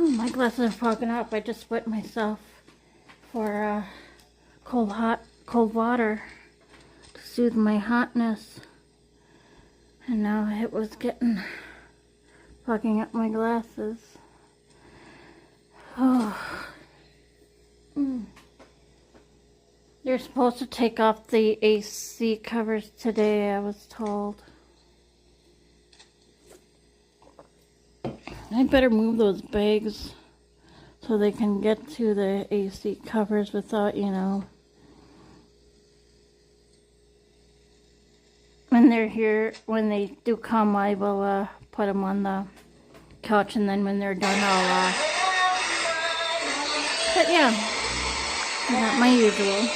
Oh, my glasses are fogging up. I just wet myself for cold water to soothe my hotness. And now it was fogging up my glasses. Oh. They're supposed to take off the AC covers today, I was told. I better move those bags so they can get to the AC covers without, when they're here, when they do come, I will put them on the couch, and then when they're done, I'll, but yeah, not my usual.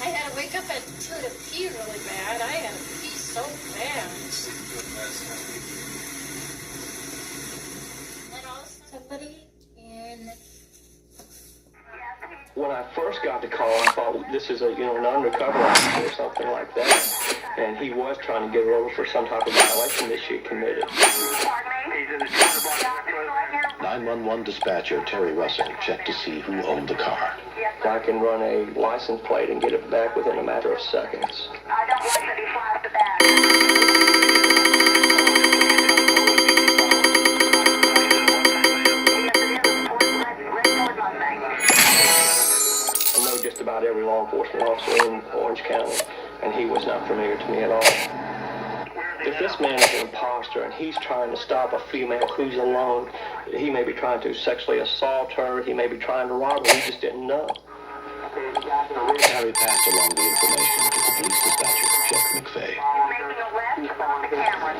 I had to wake up at 2 to pee really bad. I had to pee so bad. And also somebody in... When I first got the call, I thought this is an undercover officer or something like that. And he was trying to get her over for some type of violation that she had committed. 911 dispatcher Terry Russell checked to see who owned the car. I can run a license plate and get it back within a matter of seconds. I don't like that he flies the back. I know just about every law enforcement officer in Orange County, and he was not familiar to me at all. If this man is an imposter and he's trying to stop a female who's alone, he may be trying to sexually assault her, he may be trying to rob her, he just didn't know. Terry passed along the information to the police dispatcher, Jeff McVeigh. Making a left on the camera.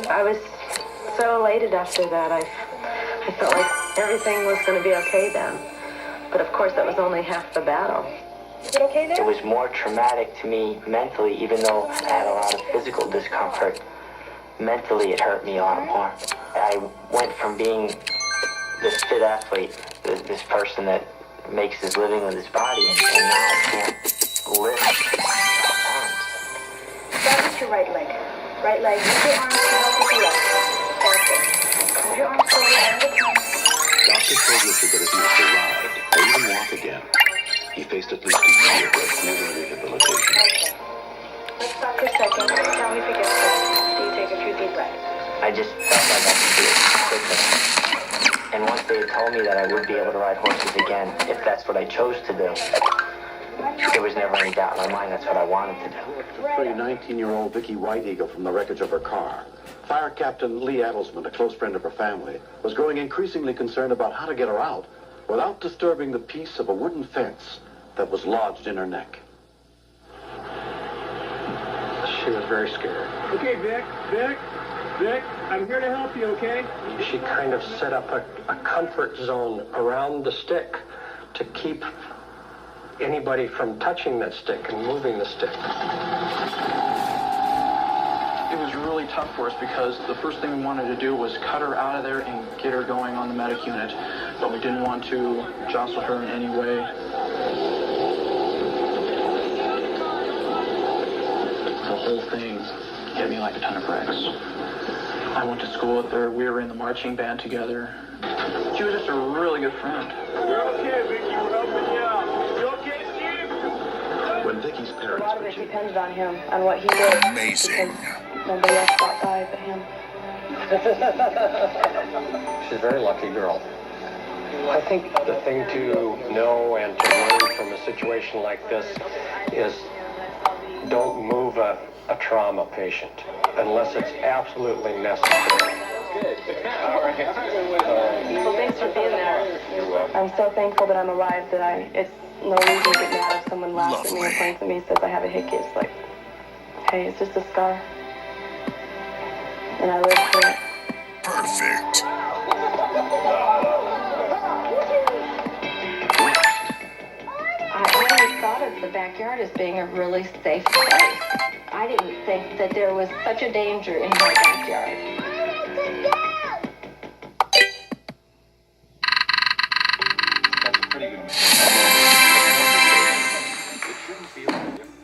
I was so elated after that. I felt like everything was going to be okay then. But of course, that was only half the battle. Is it okay there? It was more traumatic to me mentally, even though I had a lot of physical discomfort. Mentally, it hurt me a lot more. I went from being this fit athlete, this person that makes his living with his body, and now I can't lift arms. Start with your right leg. Right leg. Use your arms to help with the left. That's it. Move your arms forward and the time. Doctor told Richard that if he was to ride or even walk again, he faced at least a year of grueling rehabilitation. Okay. Let's stop for a second. Tell me if it gets better. Do you take a few deep breaths? I just felt like I could do it quicker. And once they had told me that I would be able to ride horses again, if that's what I chose to do, there was never any doubt in my mind that's what I wanted to do. Free 19-year-old Vicky White Eagle from the wreckage of her car. Fire Captain Lee Adelsman, a close friend of her family, was growing increasingly concerned about how to get her out without disturbing the peace of a wooden fence that was lodged in her neck. She was very scared. Okay, Vic, I'm here to help you, okay? She kind of set up a comfort zone around the stick to keep anybody from touching that stick and moving the stick. It was really tough for us because the first thing we wanted to do was cut her out of there and get her going on the medic unit, but we didn't want to jostle her in any way. The whole thing hit me like a ton of bricks. I went to school with her. We were in the marching band together. She was just a really good friend. You're okay, Vicky. We're helping you out. You okay, Steve? When Vicky's A parents lot of it Virginia, depended on him, on what he did. Amazing. Because nobody else got by but him. She's a very lucky girl. I think the thing to know and to learn from a situation like this is don't move a trauma patient unless it's absolutely necessary. Well, thanks for being there. I'm so thankful that I'm alive that it's no reason to get mad if someone laughs at me or Lovely. points at me and says I have a hickey. It's like, hey, it's just a scar. And I live through it. Perfect. I always thought of the backyard as being a really safe place. I didn't think that there was such a danger in my backyard. that's a pretty good man. It shouldn't feel any different.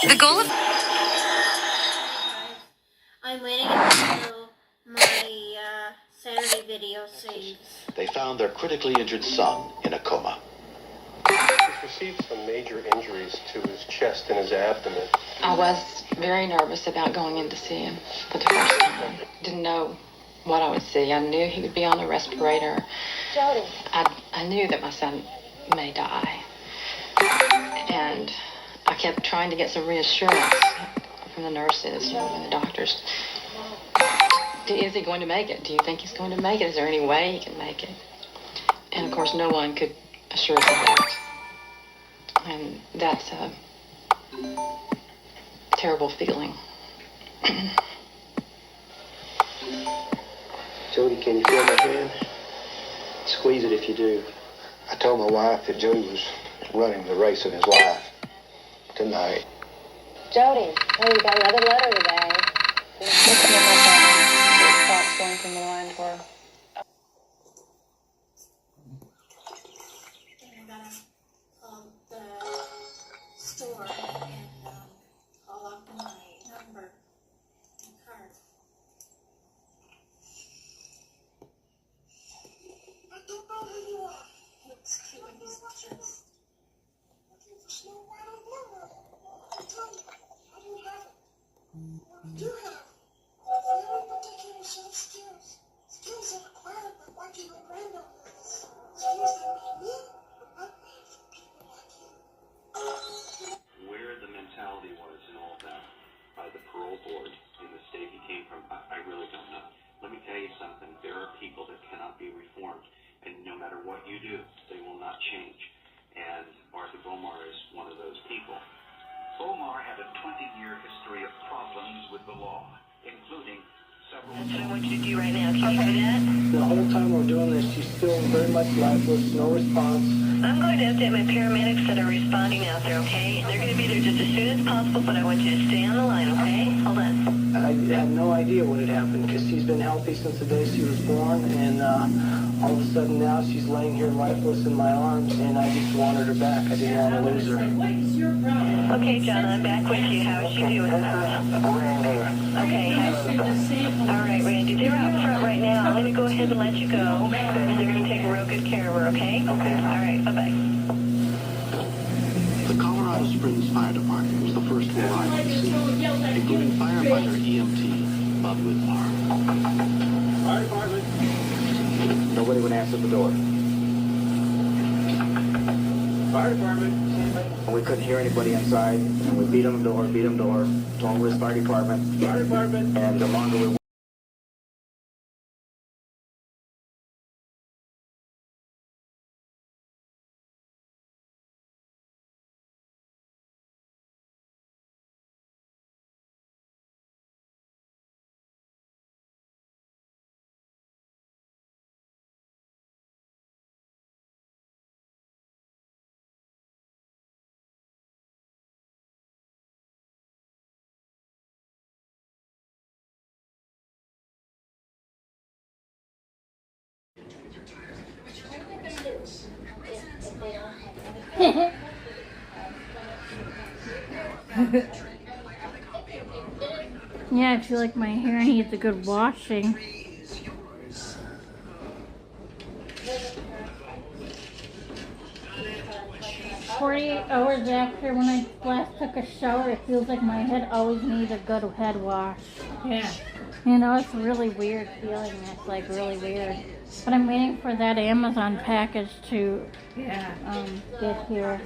The goal of I'm waiting until my video saves. They found their critically injured son in a coma. He's received some major injuries to his chest and his abdomen. I was very nervous about going in to see him for the first time. Didn't know what I would see. I knew he would be on a respirator. Jody. I knew that my son may die. And I kept trying to get some reassurance from the nurses and the doctors. Is he going to make it? Do you think he's going to make it? Is there any way he can make it? And of course, no one could assure us of that. And that's a terrible feeling. Jody, can you feel my hand? Squeeze it if you do. I told my wife that Jody was running the race of his life tonight. Jody, hey, we got another letter today. Thoughts going from the line for. And I gotta call the store and call up my number and card. I don't know who you are. It's cute when he's just looking for Snow White and Blue. I tell you, I do have it. What I do have very particular set of skills. Skills that acquired by watching your grandmother. Skills that make me not made for people like you. Where the mentality was in all that by the parole board in the state he came from, I really don't know. Let me tell you something. There are people that cannot be reformed, and no matter what you do, they will not change. And Arthur Bomar is one of those people. Bomar had a 20-year history of problems with the law, including several... That's what I want you to do right now. Can you do that? The whole time we're doing this, she's still very much lifeless, no response. I'm going to update my paramedics that are responding out there, okay? They're going to be there just as soon as possible, but I want you to stay on the line, okay? Hold on. I had no idea what had happened because she's been healthy since the day she was born, and all of a sudden now she's laying here lifeless in my arms, and I just wanted her back. I didn't want to lose her. Okay, John, I'm back with you. How is she doing? Okay. All right, Randy, they're out front right now. I'm going to go ahead and let you go, and they're going to take real good care of her, okay? Okay. All right, bye-bye. The Colorado Springs Fire Department was the first to arrive at the scene, including firefighter EMT Bud Whitmore. Fire department. Nobody would answer the door. Fire department. And we couldn't hear anybody inside, and we beat on the door, told the fire department. Fire department. And the longer we Yeah, I feel like my hair needs a good washing. "48 hours after when I last took a shower, it feels like my head always needs a good head wash." Yeah. You know, it's really weird feeling. It's like really weird. But I'm waiting for that Amazon package to get here.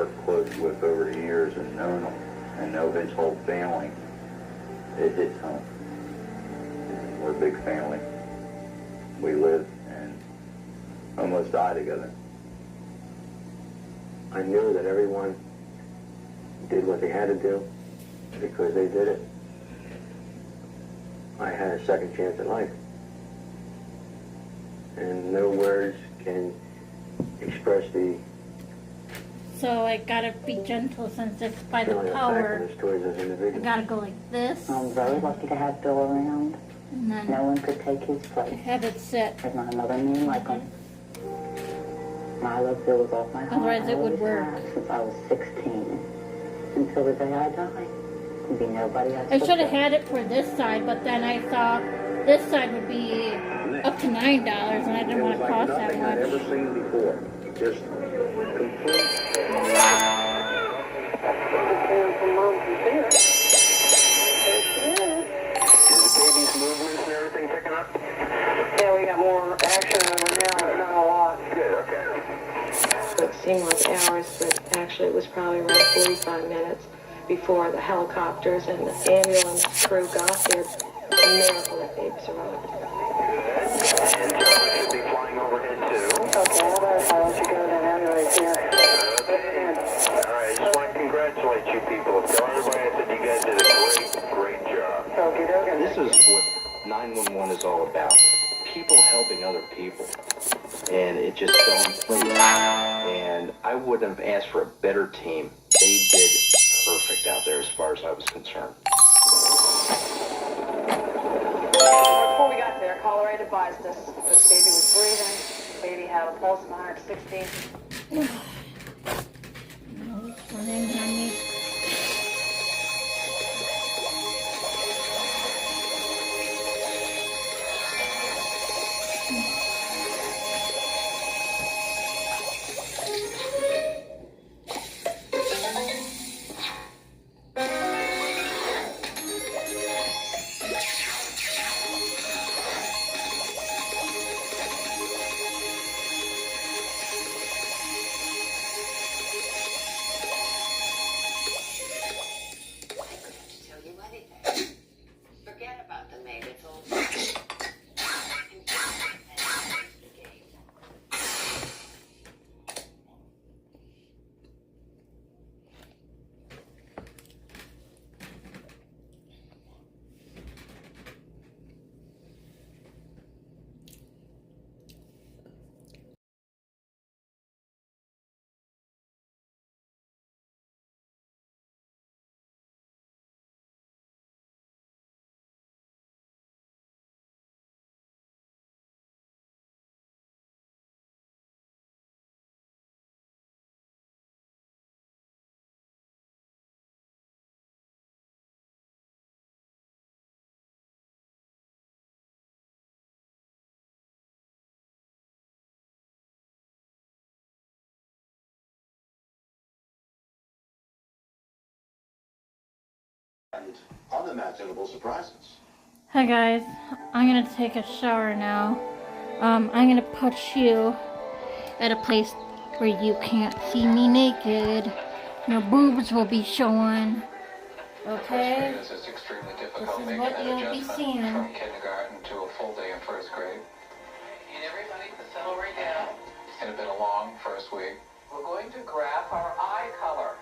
worked close with over the years and known him and know his whole family, it hits home. We're a big family. We live and almost die together. I knew that everyone did what they had to do because they did it. I had a second chance at life. And no words can express the... So I gotta be gentle since it's by the power. I gotta go like this. I'm very lucky to have Bill around. And then no one could take his place. have it sit. There's not another man like him. I love Bill with all my heart. Otherwise it would work. Since I was 16. Until the day I die. There'd be nobody else. I should have had it for this side, but then I thought this side would be up to $9 and I didn't want to cost that much. I'd ever seen before. Just complete. Yeah, we got more action over now, but not a lot. Good, okay. It seemed like hours, but actually it was probably around 45 minutes before the helicopters and the ambulance crew got there. A miracle that baby survived. And John should be flying overhead too. Okay, I'll let you go then. Ambulance here. All right, I just want to congratulate you people. Tell everybody I said you guys did a great job. Okay, okay. This is what 911 is all about. People helping other people. And it just don't. And I wouldn't have asked for a better team. They did perfect out there as far as I was concerned. Before we got there, Colorado advised us that the baby was breathing. The baby had a pulse of 160. And unimaginable surprises. Hi guys, I'm gonna take a shower now. I'm gonna put you at a place where you can't see me naked. No boobs will be showing. Okay? This is extremely This difficult is making what that you'll be adjustment seeing. from kindergarten to a full day in first grade. Need everybody to settle right down. It's been a long first week. We're going to graph our eye color.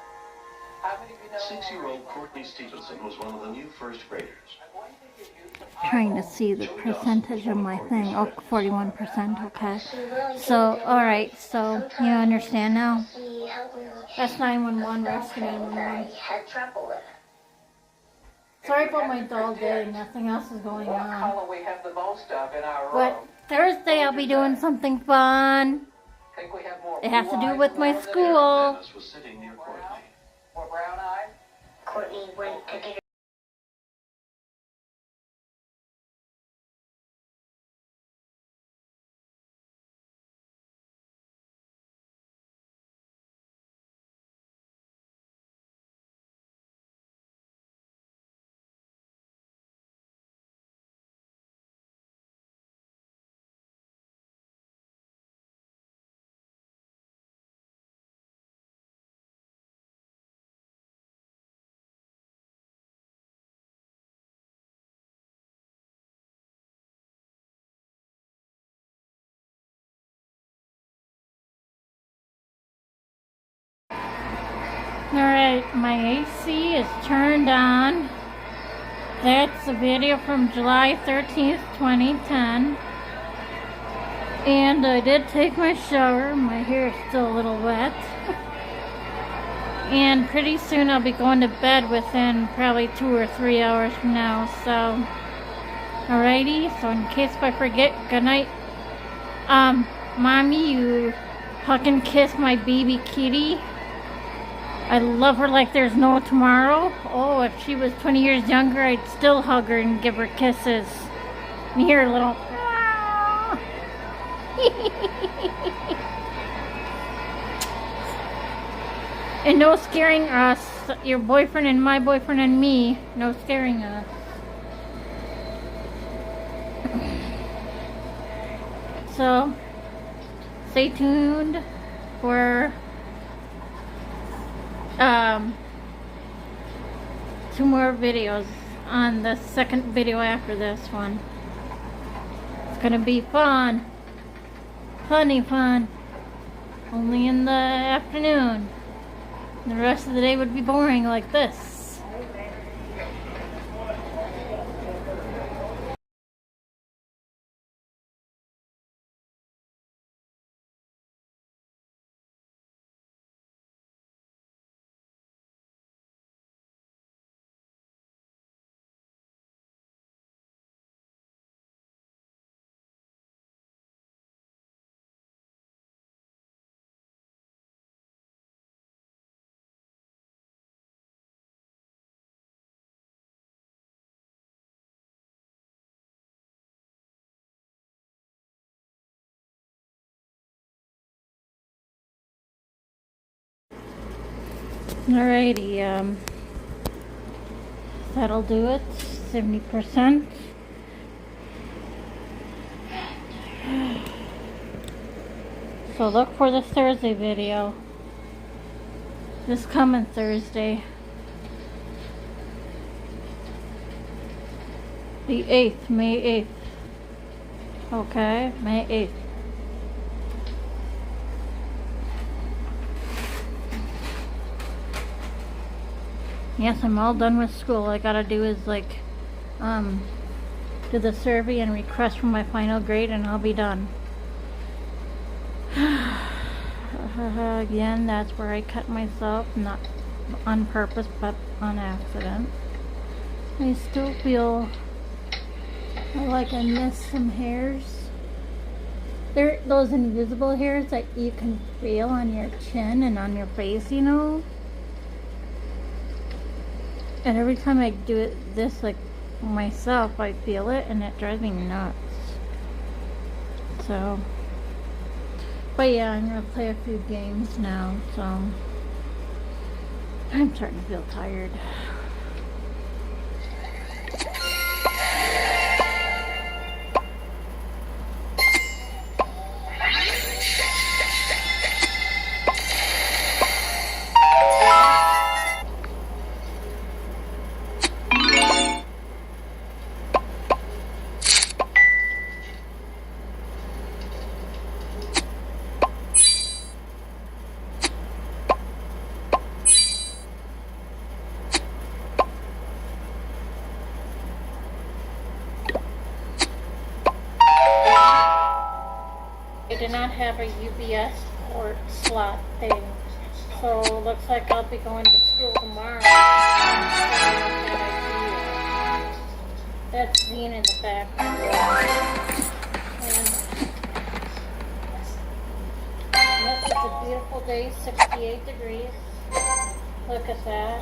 How many of you know? 6-year-old Courtney Stevenson was one of the new first graders. Trying to see the percentage of my thing. Oh, 41%, okay. So, alright, so you understand now? That's 911, rescue 911. Sorry about my dull day, nothing else is going What on. color we have the most of in our room? But Thursday I'll be doing something fun. Think we have more It has to blue do eyes with than my others? school. Dennis was sitting near Courtney. More brown eyes? Courtney went to get Alright, my AC is turned on. That's a video from July 13th, 2010. And I did take my shower. My hair is still a little wet. And pretty soon I'll be going to bed within probably 2 or 3 hours from now. So, alrighty. So in case if I forget, good night. Mommy, you fucking kiss my baby kitty. I love her like there's no tomorrow. Oh, if she was 20 years younger, I'd still hug her and give her kisses. And hear a little... And no scaring us. Your boyfriend and my boyfriend and me. No scaring us. So, stay tuned for 2 more videos on the second video after this one. It's gonna be fun. Funny fun. Only in the afternoon. The rest of the day would be boring like this. Alrighty, that'll do it. 70%. So look for the Thursday video. This coming Thursday. The 8th, May 8th. Okay, May 8th. Yes, I'm all done with school. All I gotta do is like do the survey and request for my final grade and I'll be done. Again, that's where I cut myself, not on purpose but on accident. I still feel like I missed some hairs. They're those invisible hairs that you can feel on your chin and on your face, you know. And every time I do it this like myself, I feel it and it drives me nuts. So, but yeah, I'm gonna play a few games now, so I'm starting to feel tired. I did not have a UPS port slot thing, so looks like I'll be going to school tomorrow. That's Zine in the background. And this is a beautiful day, 68 degrees. Look at that.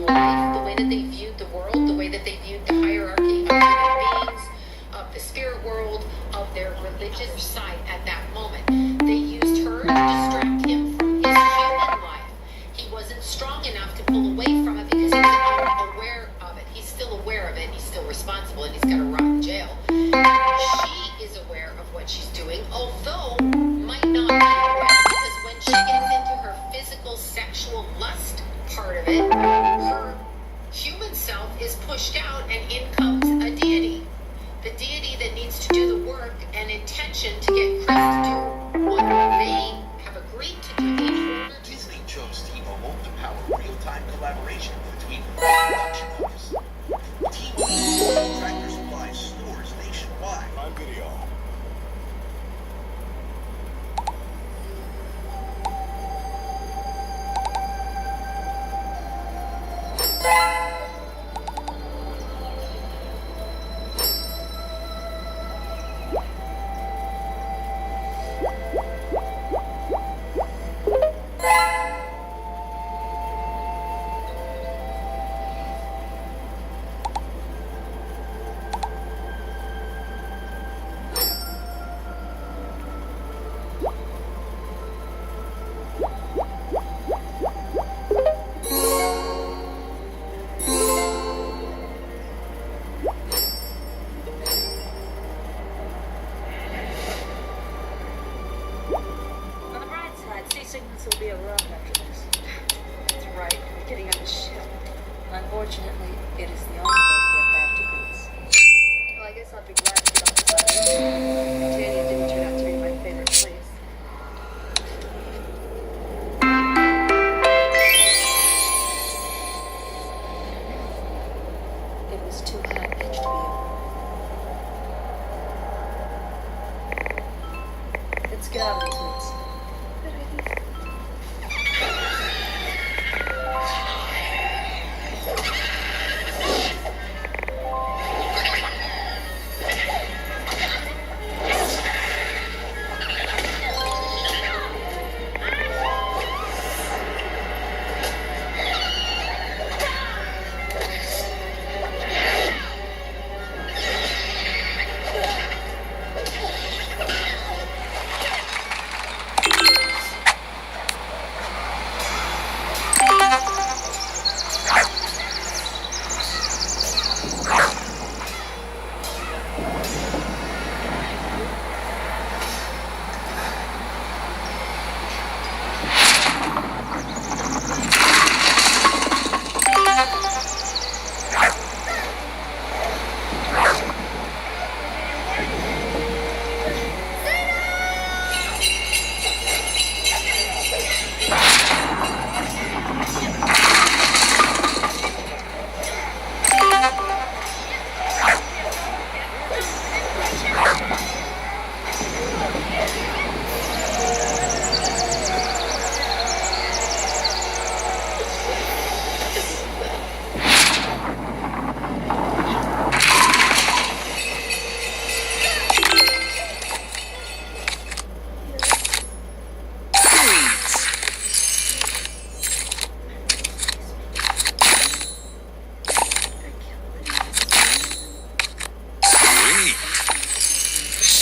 life, the way that they viewed the world, the way that they viewed the hierarchy of human beings, of the spirit world, of their religious side at that moment. They used her to distract him from his human life. He wasn't strong enough to pull away from it because he was unaware of it. He's still aware of it, and he's still responsible, and he's got to rot in jail. She is aware of what she's doing, although might not be aware, because when she gets into her physical sexual lust part of it, her human self is pushed out, and in comes a deity. The deity that needs to do the work and intention to get Chris to do what they have agreed to do. Disney chose T-Mobile to power real-time collaboration between production hubs. T-Mobile, Tractor Supply stores nationwide. On video. On the bright side, sea sickness will be a run after this. That's right, we're getting on the ship. Unfortunately, it is the only way to get back to Greece. Well, I guess I'll be glad to get off the island. Titania didn't turn out to be my favorite place. It was too high-pitched to be. Let's get out of these woods.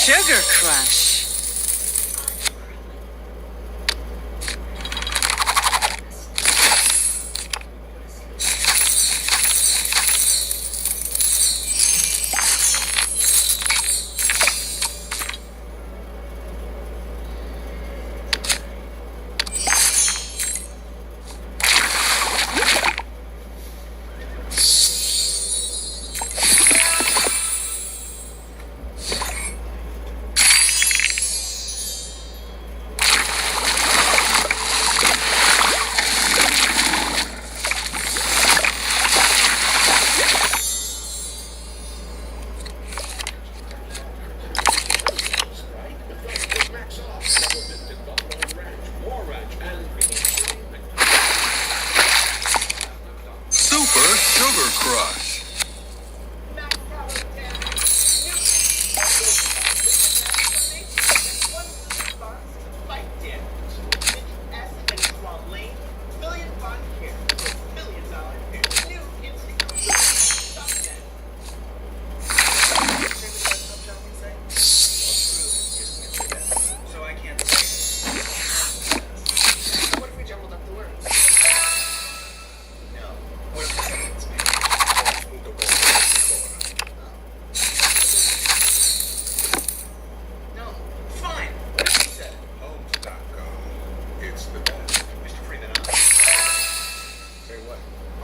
Sugar Crush. Super Sugar Crush.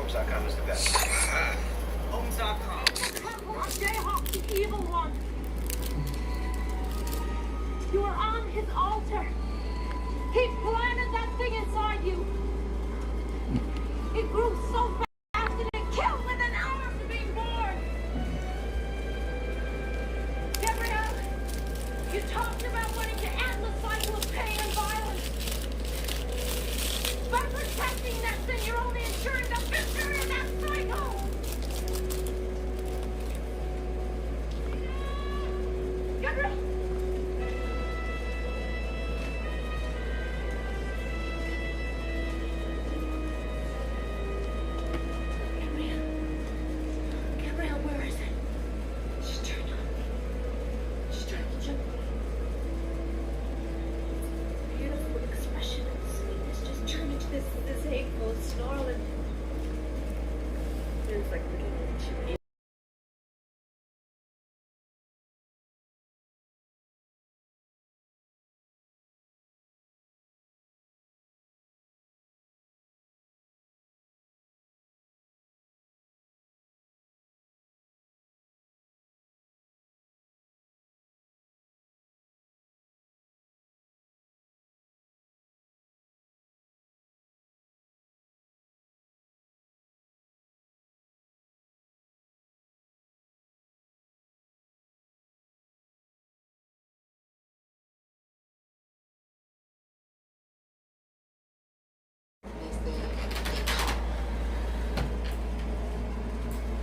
Homes.com is the best. Homes.com. Jayhawk, the evil one. You are on his altar. He planted that thing inside you. It grew so fast and it killed within hours of being born. Gabrielle, you talked about wanting to end the cycle of pain and violence. By protecting that thing, you're only ensuring the victory in that cycle. Gabrielle. Gabrielle, where is it? She's trying to jump. Beautiful expression of sweetness just turned into this hateful snarling. It's like looking at you.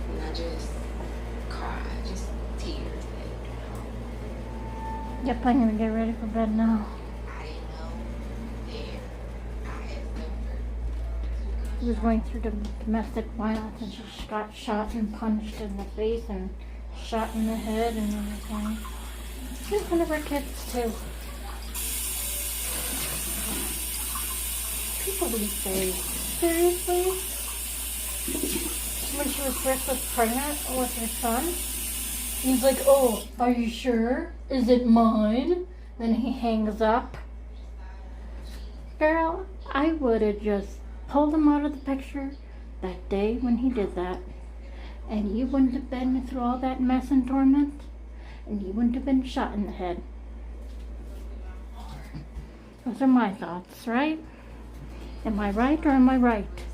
And I just cried, just tears. Yep, I'm gonna get ready for bed now. She was going through domestic violence and she got shot and punched in the face and shot in the head and everything. She's one of our kids too. People these days. Seriously? When she was first pregnant with her son, he's like, oh, are you sure? Is it mine? Then he hangs up. Girl, I would have just pulled him out of the picture that day when he did that. And you wouldn't have been through all that mess and torment. And you wouldn't have been shot in the head. Those are my thoughts, right? Am I right or am I right?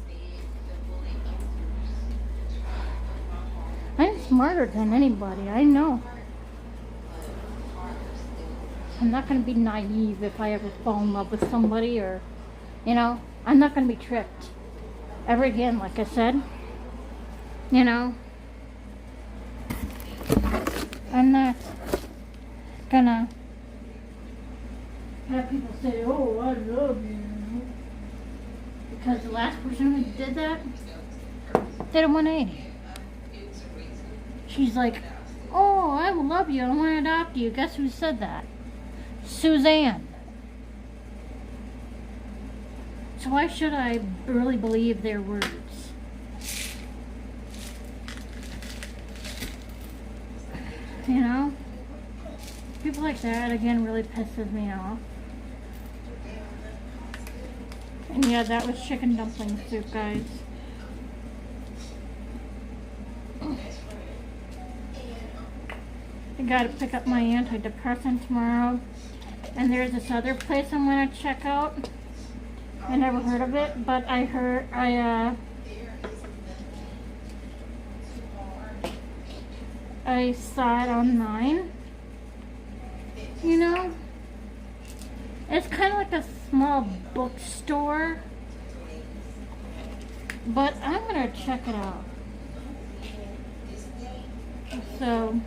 I'm smarter than anybody, I know. I'm not going to be naive if I ever fall in love with somebody or, you know, I'm not going to be tricked ever again, like I said. You know, I'm not gonna have people say, oh, I love you. Because the last person who did that did a 180. She's like, oh, I love you, I want to adopt you. Guess who said that? Suzanne. So why should I really believe their words? You know? People like that, again, really pisses me off. And yeah, that was chicken dumpling soup, guys. I gotta pick up my antidepressant tomorrow. And there's this other place I'm gonna check out. I never heard of it, but I saw it online. You know? It's kind of like a small bookstore. But I'm gonna check it out. So,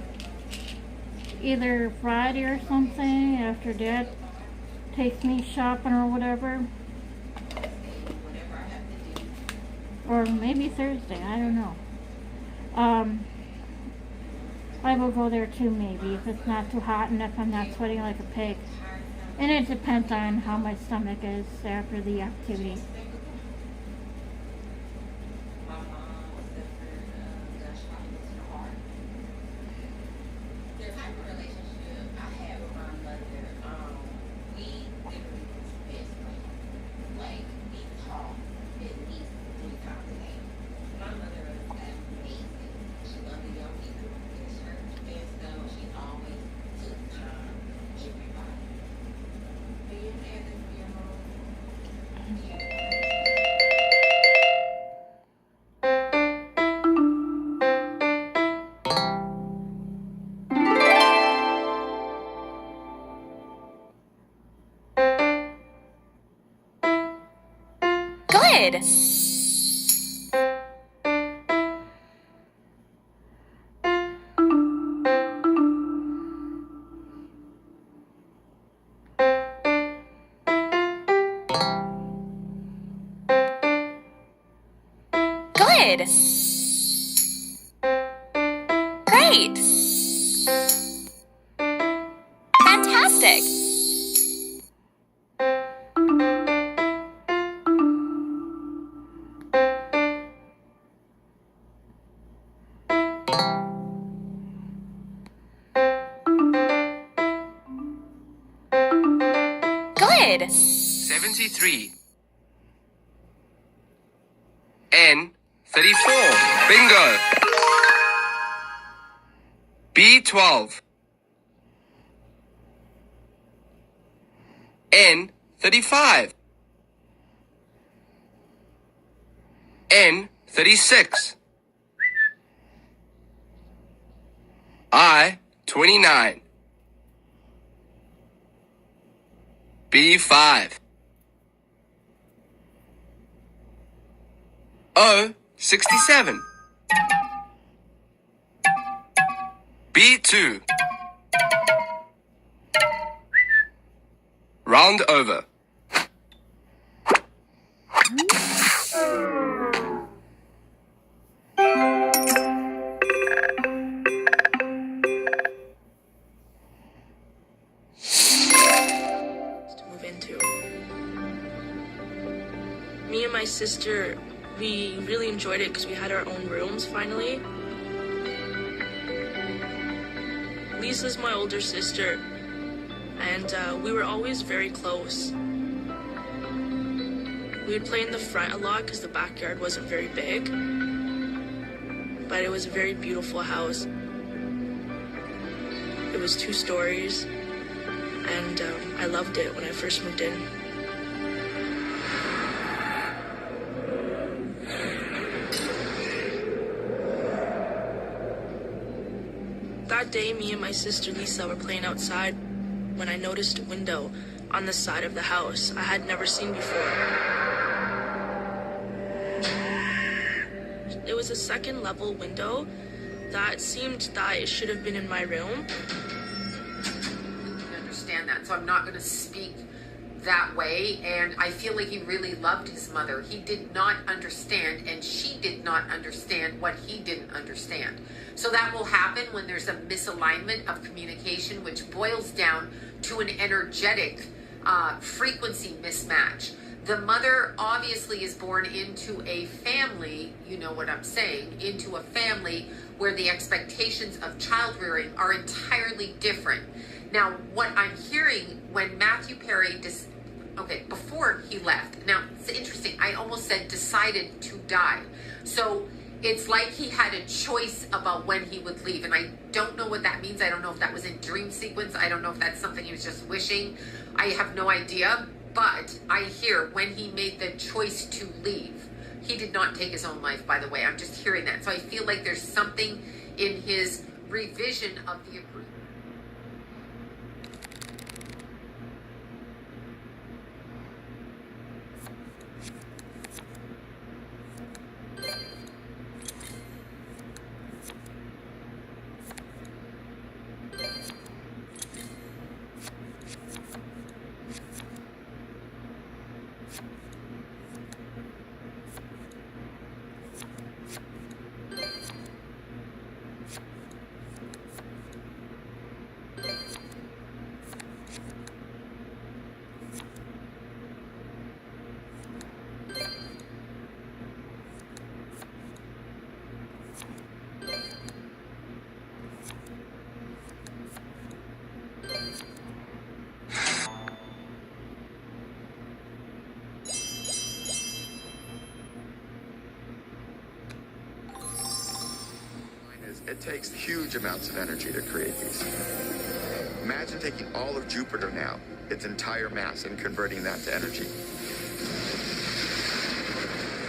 either Friday or something, after Dad takes me shopping or whatever. Or maybe Thursday, I don't know. I will go there too, maybe, if it's not too hot and if I'm not sweating like a pig. And it depends on how my stomach is after the activity. Good. Good. Great. Fantastic. Good. 73. N 34. Bingo. B12. N 35. N 36. I 29. B5. O 67. B2. Round over. To move into. Me and my sister, we really enjoyed it because we had our own rooms finally. Lisa's my older sister, and we were always very close. We would play in the front a lot because the backyard wasn't very big, but it was a very beautiful house. It was 2 stories, and I loved it when I first moved in. That day, me and my sister Lisa were playing outside when I noticed a window on the side of the house I had never seen before. It was a 2nd level window that seemed that it should have been in my room. I understand that, so I'm not going to speak that way, and I feel like he really loved his mother. He did not understand, and she did not understand what he didn't understand. So that will happen when there's a misalignment of communication, which boils down to an energetic frequency mismatch. The mother obviously is born into a family, you know what I'm saying, into a family where the expectations of child rearing are entirely different. Now, what I'm hearing when Matthew Perry before he left. Now, it's interesting. I almost said decided to die. So it's like he had a choice about when he would leave. And I don't know what that means. I don't know if that was in dream sequence. I don't know if that's something he was just wishing. I have no idea. But I hear when he made the choice to leave, he did not take his own life, by the way. I'm just hearing that. So I feel like there's something in his revision of the agreement. It takes huge amounts of energy to create these. Imagine taking all of Jupiter now, its entire mass, and converting that to energy.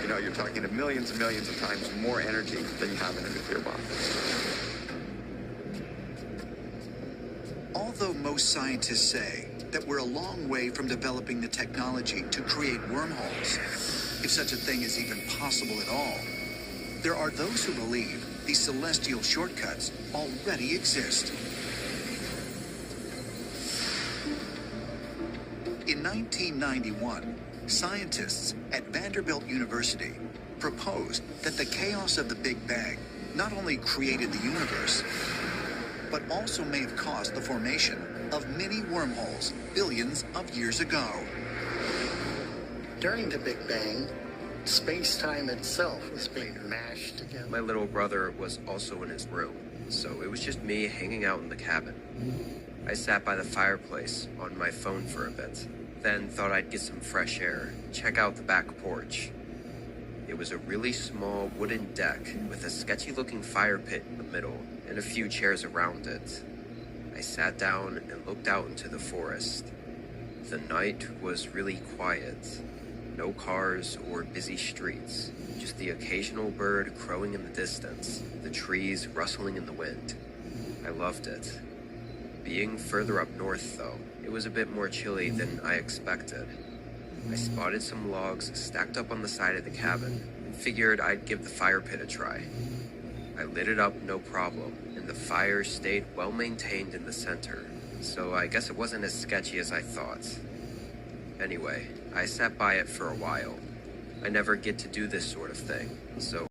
You know, you're talking to millions and millions of times more energy than you have in a nuclear bomb. Although most scientists say that we're a long way from developing the technology to create wormholes, if such a thing is even possible at all. There are those who believe these celestial shortcuts already exist. In 1991, scientists at Vanderbilt University proposed that the chaos of the Big Bang not only created the universe, but also may have caused the formation of many wormholes billions of years ago. During the Big Bang, space-time itself was being mashed together. My little brother was also in his room, so it was just me hanging out in the cabin. I sat by the fireplace on my phone for a bit, then thought I'd get some fresh air, check out the back porch. It was a really small wooden deck with a sketchy-looking fire pit in the middle and a few chairs around it. I sat down and looked out into the forest. The night was really quiet. No cars or busy streets, just the occasional bird crowing in the distance, the trees rustling in the wind. I loved it. Being further up north, though, it was a bit more chilly than I expected. I spotted some logs stacked up on the side of the cabin and figured I'd give the fire pit a try. I lit it up no problem, and the fire stayed well maintained in the center, so I guess it wasn't as sketchy as I thought. Anyway, I sat by it for a while. I never get to do this sort of thing, so